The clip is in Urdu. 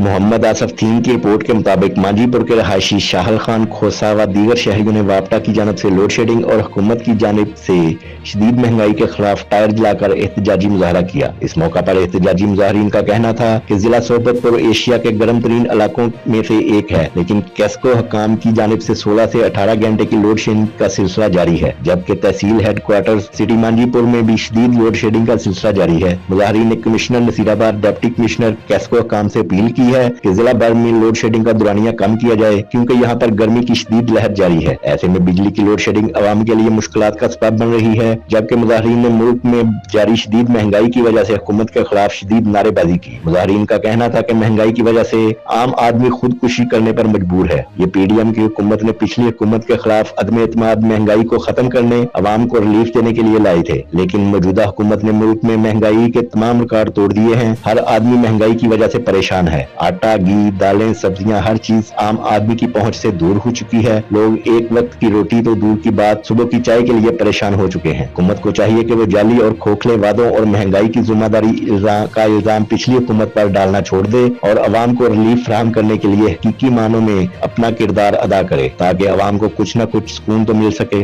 محمد آصف تھیم کی رپورٹ کے مطابق مانجی پور کے رہائشی شاہل خان کھوسا و دیگر شہریوں نے واپٹا کی جانب سے لوڈ شیڈنگ اور حکومت کی جانب سے شدید مہنگائی کے خلاف ٹائر جلا کر احتجاجی مظاہرہ کیا۔ اس موقع پر احتجاجی مظاہرین کا کہنا تھا کہ ضلع صحبت پور ایشیا کے گرم ترین علاقوں میں سے ایک ہے، لیکن کیسکو حکام کی جانب سے 16 سے 18 گھنٹے کی لوڈ شیڈنگ کا سلسلہ جاری ہے، جبکہ تحصیل ہیڈ کوارٹر سٹی مانجی پور میں بھی شدید لوڈ شیڈنگ کا سلسلہ جاری ہے۔ مظاہرین نے کمشنر نصیر آباد، ڈپٹی کمشنر کیسکو حکام سے اپیل کی ہے کہ ضلع بھر میں لوڈ شیڈنگ کا دورانیہ کم کیا جائے، کیونکہ یہاں پر گرمی کی شدید لہر جاری ہے۔ ایسے میں بجلی کی لوڈ شیڈنگ عوام کے لیے مشکلات کا سبب بن رہی ہے، جبکہ مظاہرین نے ملک میں جاری شدید مہنگائی کی وجہ سے حکومت کے خلاف شدید نعرے بازی کی۔ مظاہرین کا کہنا تھا کہ مہنگائی کی وجہ سے عام آدمی خودکشی کرنے پر مجبور ہے۔ یہ پی ڈی ایم کی حکومت نے پچھلی حکومت کے خلاف عدم اعتماد مہنگائی کو ختم کرنے، عوام کو ریلیف دینے کے لیے لائے تھے، لیکن موجودہ حکومت نے ملک میں مہنگائی کے تمام ریکارڈ توڑ دیے ہیں۔ ہر آدمی مہنگائی کی وجہ سے پریشان ہے۔ آٹا، گھی، دالیں، سبزیاں، ہر چیز عام آدمی کی پہنچ سے دور ہو چکی ہے۔ لوگ ایک وقت کی روٹی تو دور کی بات صبح کی چائے کے لیے پریشان ہو چکے ہیں۔ حکومت کو چاہیے کہ وہ جعلی اور کھوکھلے وعدوں اور مہنگائی کی ذمہ داری کا الزام پچھلی حکومت پر ڈالنا چھوڑ دے اور عوام کو ریلیف فراہم کرنے کے لیے حقیقی معنوں میں اپنا کردار ادا کرے، تاکہ عوام کو کچھ نہ کچھ سکون تو مل سکے۔